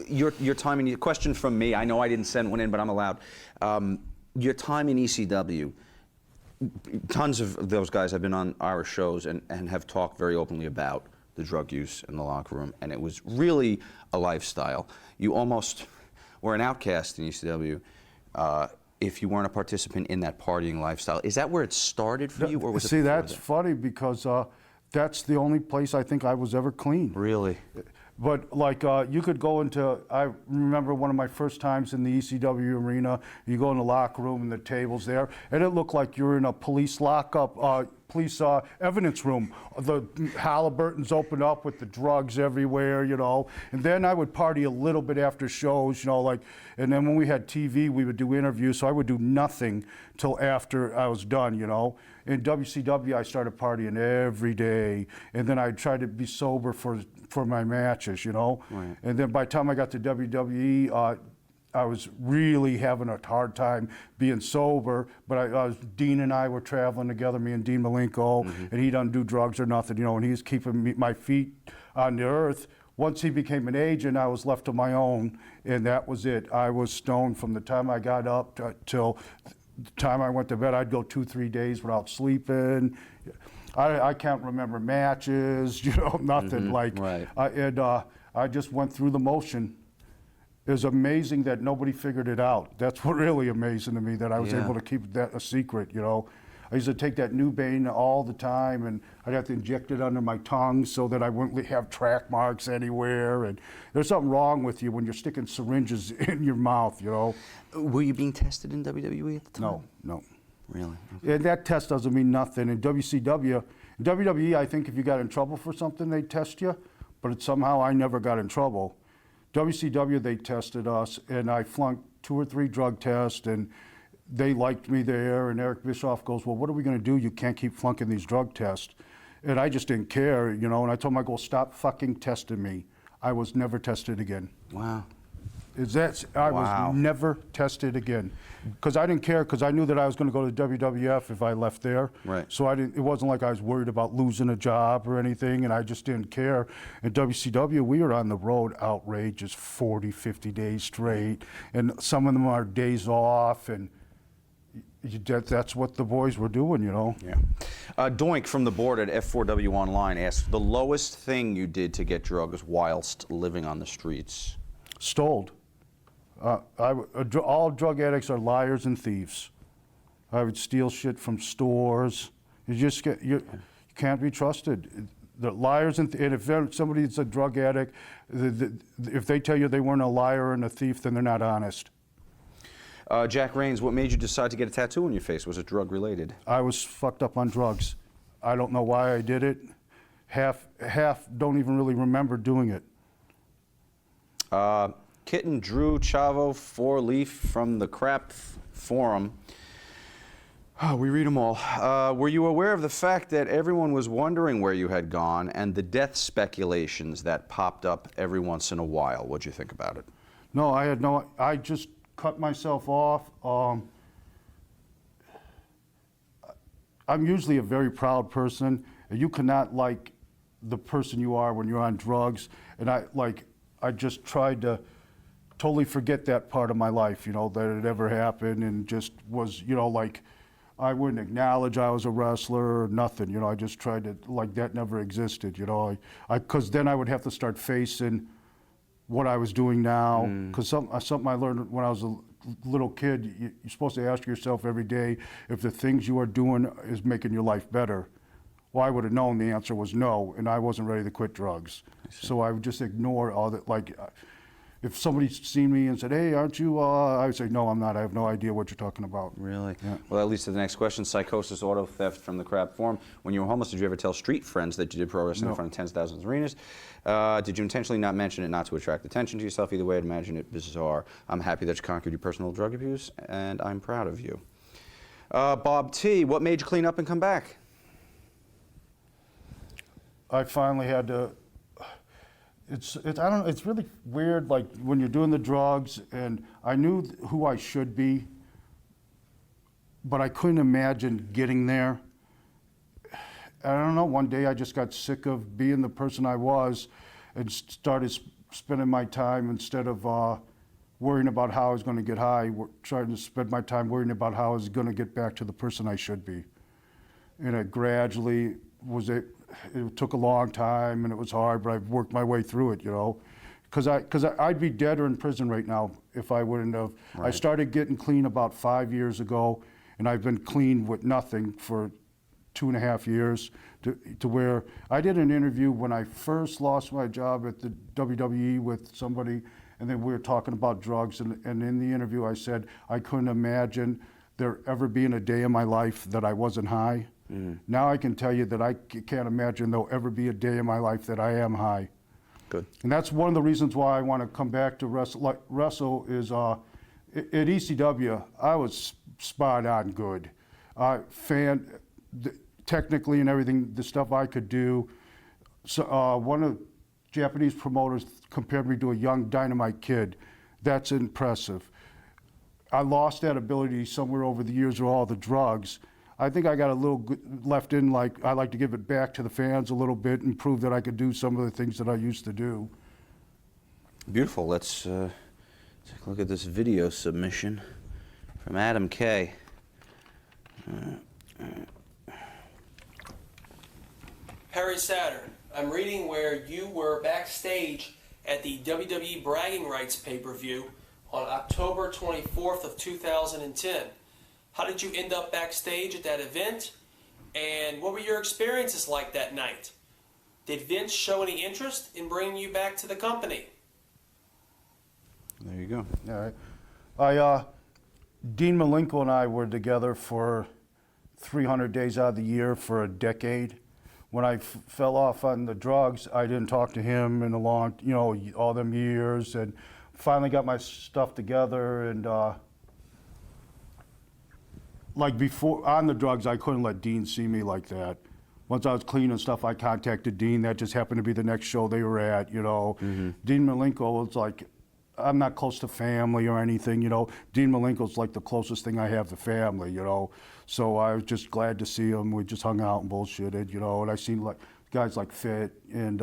Your time in question from me. I know I didn't send one in, but I'm allowed. Your time in ECW. Tons of those guys have been on our shows and have talked very openly about the drug use in the locker room, and it was really a lifestyle. You almost were an outcast in ECW if you weren't a participant in that partying lifestyle. Is that where it started for you, or was it before that's that? funny because that's the only place I think I was ever clean. Really? But like you could go into, I remember one of my first times in the ECW arena, you go in the locker room and the table's there, and it looked like you're in a police lockup, police evidence room. The Halliburton's open up with the drugs everywhere, you know. And then I would party a little bit after shows, you know, like, and then when we had TV, we would do interviews, so I would do nothing till after I was done, you know. In WCW, I started partying every day, and then I tried to be sober for my matches, you know. Right. And then by the time I got to WWE, I was really having a hard time being sober, but Dean and I were traveling together, me and Dean Malenko, and he doesn't do drugs or nothing, you know, and he's keeping my feet on the earth. Once he became an agent, I was left to my own, and that was it. I was stoned from the time I got up till the time I went to bed. I'd go 2-3 days without sleeping. I can't remember matches, you know, nothing. Like, right. I just went through the motion. It was amazing that nobody figured it out. That's what really amazing to me, that I was able to keep that a secret, you know. I used to take that Nubane all the time, and I'd have to inject it under my tongue so that I wouldn't have track marks anywhere. And there's something wrong with you when you're sticking syringes in your mouth, you know. Were you being tested in WWE at the time? No, no. Really? Okay. And that test doesn't mean nothing. In WCW, in WWE, I think if you got in trouble for something, they'd test you, but somehow I never got in trouble. WCW, they tested us, and I flunked 2 or 3 drug tests, and they liked me there, and Eric Bischoff goes, well, what are we going to do? You can't keep flunking these drug tests. And I just didn't care, you know, and I told him, I go, stop fucking testing me. I was never tested again. Wow. I was never tested again. Because I didn't care, because I knew that I was going to go to WWF if I left there. Right. So it wasn't like I was worried about losing a job or anything, and I just didn't care. In WCW, we were on the road outrageous 40, 50 days straight, and some of them are days off, and that's what the boys were doing, you know. Yeah. Doink from the board at F4W Online asked, the lowest thing you did to get drugs whilst living on the streets? Stole. All drug addicts are liars and thieves. I would steal shit from stores. You can't be trusted. The liars and if somebody's a drug addict, if they tell you they weren't a liar and a thief, then they're not honest. Jack Raines, what made you decide to get a tattoo on your face? Was it drug related? I was fucked up on drugs. I don't know why I did it. Half don't even really remember doing it. Kitten Drew Chavo 4-leaf from the Crap Forum. Oh, we read them all. Were you aware of the fact that everyone was wondering where you had gone and the death speculations that popped up every once in a while? What'd you think about it? No, I just cut myself off. I'm usually a very proud person. You cannot like the person you are when you're on drugs. And I just tried to totally forget that part of my life, you know, that it ever happened, and just was, you know, like, I wouldn't acknowledge I was a wrestler or nothing, you know. I just tried to, like, that never existed, you know. Because then I would have to start facing what I was doing now. Because something I learned when I was a little kid, you're supposed to ask yourself every day if the things you are doing is making your life better. Well, I would have known the answer was no, and I wasn't ready to quit drugs. So I would just ignore all that. Like, if somebody's seen me and said, hey, aren't you, I would say, no, I'm not. I have no idea what you're talking about. Really? Yeah. Well, that leads to the next question. Psychosis, auto theft from the Crap Forum. When you were homeless, did you ever tell street friends that you did pro wrestling in front of tens of thousands of arenas? Did you intentionally not mention it, not to attract attention to yourself? Either way, I'd imagine it bizarre. I'm happy that you conquered your personal drug abuse, and I'm proud of you. Bob T., what made you clean up and come back? I finally had to, I don't know, it's really weird, like when you're doing the drugs, and I knew who I should be, but I couldn't imagine getting there. I don't know, one day I just got sick of being the person I was and started spending my time, instead of worrying about how I was going to get high, trying to spend my time worrying about how I was going to get back to the person I should be. And it gradually it took a long time and it was hard, but I've worked my way through it, you know. Because I'd be dead or in prison right now if I wouldn't have. Right. I started getting clean about 5 years ago, and I've been clean with nothing for 2.5 years, to where I did an interview when I first lost my job at the WWE with somebody, and then we were talking about drugs, and in the interview I said I couldn't imagine there ever being a day in my life that I wasn't high. Now I can tell you that I can't imagine there'll ever be a day in my life that I am high. Good. And that's one of the reasons why I want to come back to wrestle. Like wrestle is at ECW, I was spot on good. Technically and everything, the stuff I could do. So one of the Japanese promoters compared me to a young dynamite kid. That's impressive. I lost that ability somewhere over the years with all the drugs. I think I got a little left in, like I like to give it back to the fans a little bit and prove that I could do some of the things that I used to do. Beautiful. Let's take a look at this video submission from Adam K. Perry Saturn, I'm reading where you were backstage at the WWE Bragging Rights pay-per-view on October 24th of 2010. How did you end up backstage at that event? And what were your experiences like that night? Did Vince show any interest in bringing you back to the company? There you go. All right. Dean Malenko and I were together for 300 days out of the year for a decade. When I fell off on the drugs, I didn't talk to him in a long, all them years, and finally got my stuff together. And like before, on the drugs, I couldn't let Dean see me like that. Once I was clean and stuff, I contacted Dean. That just happened to be the next show they were at, Dean Malenko was like, I'm not close to family or anything, Dean Malenko's like the closest thing I have to family, So I was just glad to see him. We just hung out and bullshitted, and I seen like guys like Fit and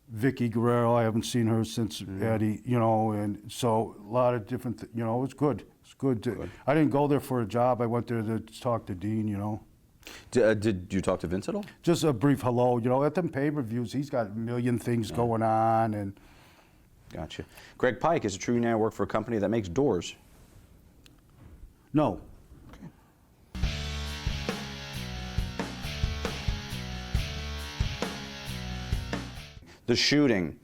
Vicky Guerrero. I haven't seen her since Eddie, and so a lot of different, it was good. It's good. I didn't go there for a job. I went there to talk to Dean, Did you talk to Vince at all? Just a brief hello, at them pay-per-views, he's got a million things going on. And Gotcha. Greg Pike, is it true you now work for a company that makes doors? no. The shooting